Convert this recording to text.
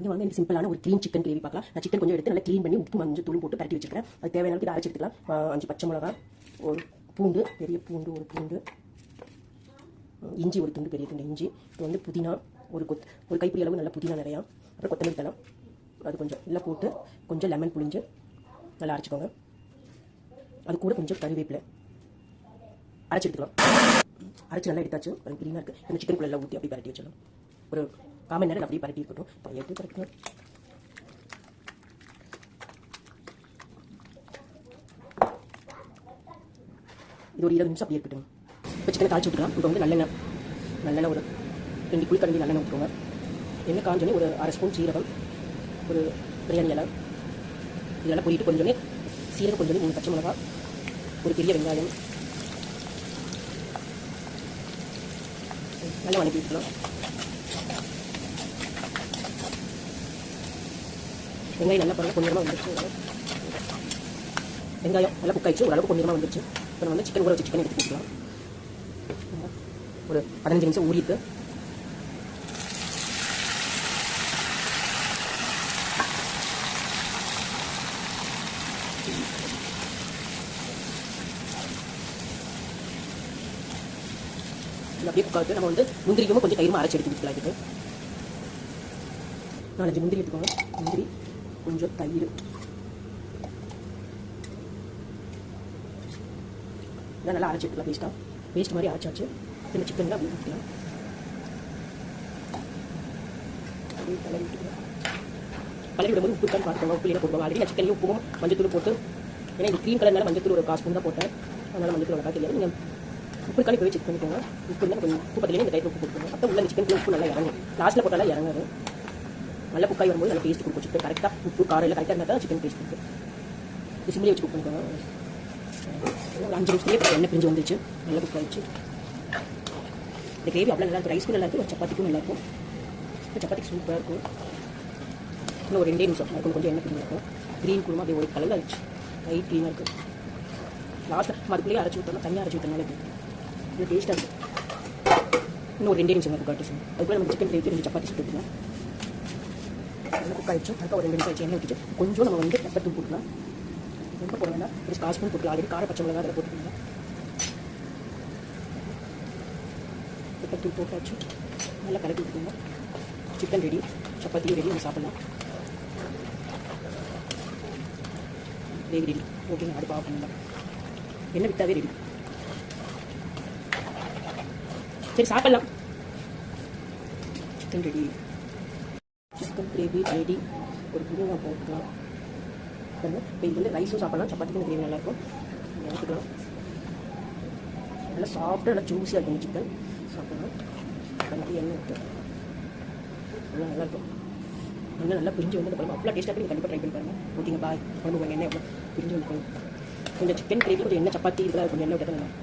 இங்கே வாங்க எனக்கு சிம்பிளான ஒரு க்ரீன் சிக்கன் கிரேவி பார்க்கலாம். நான் சிக்கன் கொஞ்சம் எடுத்து நல்லா க்ளீன் பண்ணி உப்பு மஞ்சள் தூள் போட்டு பரட்டி வச்சிருக்கேன். அது தேவையான இதை அரைச்சி எடுத்துக்கலாம். 5 பச்சை மிளகா, ஒரு பூண்டு, பெரிய பூண்டு ஒரு பூண்டு, இஞ்சி ஒரு துண்டு, பெரிய துண்டு இஞ்சி, இது வந்து புதினா ஒரு கைப்பிடி அளவு, நல்லா புதினா நிறையா, அப்புறம் கொத்தமல்லி தழை அது கொஞ்சம் எல்லாம் போட்டு கொஞ்சம் லெமன் புளிஞ்சு நல்லா அரைச்சிக்கோங்க. அது கூட கொஞ்சம் கறிவேப்பிலை அரைச்சி எடுத்துக்கலாம். அரைச்சி நல்லா எடுத்தாச்சு. அது க்ளீனாக இருக்குது. இந்த சிக்கன் குள்ள எல்லாம் ஊற்றி அப்படி பரட்டி வச்சிடலாம். ஒரு 1/4 மணி நேரம் அப்படியே பரட்டி இருக்கட்டும். எடுத்து பரட்டணும். இது ஒரு 20 நிமிஷம் அப்படியே இருக்கட்டும். இப்போ சிக்கனை தாளிச்சு விட்டுக்கலாம். இப்போ வந்து நல்லெண்ணெய் ஒரு 2 குழிக்கரண்டி நல்லெண்ணெய் ஊற்றுவோங்க. எண்ணெய் காஞ்சோடனே ஒரு 1/2 ஸ்பூன் சீரகம், ஒரு பிரியாணி இலை இதெல்லாம் பொரிட்டு கொஞ்சோடனே சீரகம், கொஞ்சோடனே 3 பச்சை மிளகா, ஒரு பெரிய வெங்காயம் நல்லா வணக்கி விட்டுக்கலாம். வெங்காயம் நல்லா பாருங்கள் கொஞ்சமாக வந்துருச்சு. வெங்காயம் நல்லா குக் ஆயிடுச்சு, ஓரளவுக்கு கொஞ்சமாக வந்துருச்சு. இப்போ நம்ம வந்து சிக்கன் ஊற வச்சு சிக்கன் எடுத்து கொடுக்கலாம். ஒரு 15 நிமிஷம் ஊறிட்டு அப்படியே குக்காட்டு நம்ம வந்து முந்திரிக்கும் கொஞ்சம் தயிரும் அரைச்சி எடுத்து கொடுக்கலாம். இதுக்கு 4-5 முந்திரி எடுத்துக்கோங்க. முந்திரி கொஞ்சம் தயிர் இதான் நல்லா அரைச்சி எடுத்துக்கலாம். பேஸ்ட் மாதிரி அரைச்சாச்சு. இந்த சிக்கன் அப்படி ஊற்றிக்கலாம். அப்படியே கலரி விட்டுக்கலாம். கலரி விடும்போது உப்பு தான் பார்த்துக்கோங்க. உப்பு இல்லை போடுவாங்க. ஆல்ரெடி நான் சிக்கன்லேயும் உப்பும் மஞ்சத்தூள் போட்டு, ஏன்னா இது க்ரீன் கலர்னால மஞ்சத்தூள் ஒரு 1/4 ஸ்பூன் தான் போட்டேன். அதனால் மஞ்சத்தூள் அவ்வளோக்கா தெரியாது. நீங்கள் உப்பு இருக்கானே போய் செக் பண்ணிக்கோங்க. உப்பு இருந்தால் கொஞ்சம் உப்பு பத்திலேயே இந்த டைப் உப்பு போட்டுக்கோங்க. அப்போ உள்ள சிக்கன் உப்பு நல்லா இறங்கும். லாஸ்ட்டில் போட்டாலும் இறங்காது. நல்லா குக்காய் வரும்போது நல்லா டேஸ்ட் கொடுக்கும். சிக்கன் கரெக்டாக உப்பு காரம் எல்லாம் கரெக்டாக இருந்தால் தான் சிக்கன் டேஸ்ட் கொடுக்கும். இது சிம்மிலே வச்சு குக் பண்ணிக்கோங்க. ஒரு 5 நிமிஷத்துலேயே எண்ணெய் பிரிஞ்சு வந்துச்சு. நல்லா குக் ஆகிடுச்சு. இந்த கிரேவி அவ்வளோ நல்லா இருக்கும். ரைஸ்க்கும் நல்லா இருக்கும், சப்பாத்திக்கும் நல்லாயிருக்கும். சப்பாத்திக்கு சூப்பராக இருக்கும். இன்னும் ஒரு 2 நிமிஷம் இருக்கும். கொஞ்சம் எண்ணெய் பிரிஞ்சு இருக்கும். க்ரீன் குருமா அப்படியே ஒரு கலரில் ஆகிடுச்சு. லைட் க்ளீனாக இருக்குது. லாஸ்ட்டில் அதுக்குள்ளேயே அரைச்சி விட்டோம்னா தனியாக அரைச்சி விட்டனால இது டேஸ்ட்டாக இருக்கும். இன்னும் ஒரு 2 நிமிஷம் குக் ஆகிடுச்சு. அதுக்குள்ளே நம்ம சிக்கன் கிரேவிக்கு 2 சப்பாத்தி சுட்டுக்கலாம். நல்லா குக் ஆகிடுச்சு. அதுக்கு ஒரு 2 நிமிஷம் ஆச்சு. எண்ணெய் ஊற்றிச்சு கொஞ்சம் நம்ம வந்து பெப்பர் தூள் போட்டுக்கலாம். ரொம்ப போட வேண்டாம். ஒரு 1/4 ஸ்பூன் போட்டுக்கலாம். ஆல்ரெடி கார பச்சை மிளகா அதில் போட்டுக்கலாம். பெப்பர் தூள் போட்டாச்சு. நல்லா கலக்கி விட்டுக்கோங்க. சிக்கன் ரெடி, சப்பாத்தியும் ரெடி. நம்ம சாப்பிட்லாம். Gravy ready. ஓகேங்க. அடுப்பு ஆஃப் பண்ணலாம். எண்ணெய் விட்டாவே ரெடி. சரி சாப்பிடலாம். Chicken ready. Chicken gravy ready. ஒரு புதினா போட்டுக்கலாம். இப்போ இது வந்து ரைஸும் சாப்பிடலாம், சப்பாத்திக்கும் கிரேவி நல்லாயிருக்கும். எடுத்துக்கலாம். நல்லா சாஃப்டாக நல்லா ஜூஸியாக இருக்கும் சிக்கன். சாப்பிடலாம். கண்டிப்பாக எண்ணெய் விட்டு நல்லாயிருக்கும். எண்ணெய் நல்லா பிரிஞ்சு வந்து குழம்பு அவ்வளோ டேஸ்ட்டாக நீங்கள் கண்டிப்பாக ட்ரை பண்ணி பாருங்கள். ஓகேங்க பாய். குழம்பு எண்ணெய் எவ்வளோ பிரிஞ்சு வந்து கொஞ்சம் சிக்கன் கிரேவி கொஞ்சம் எண்ணெய் சப்பாத்தி இதெல்லாம் கொஞ்சம் எண்ணெய் விட்டு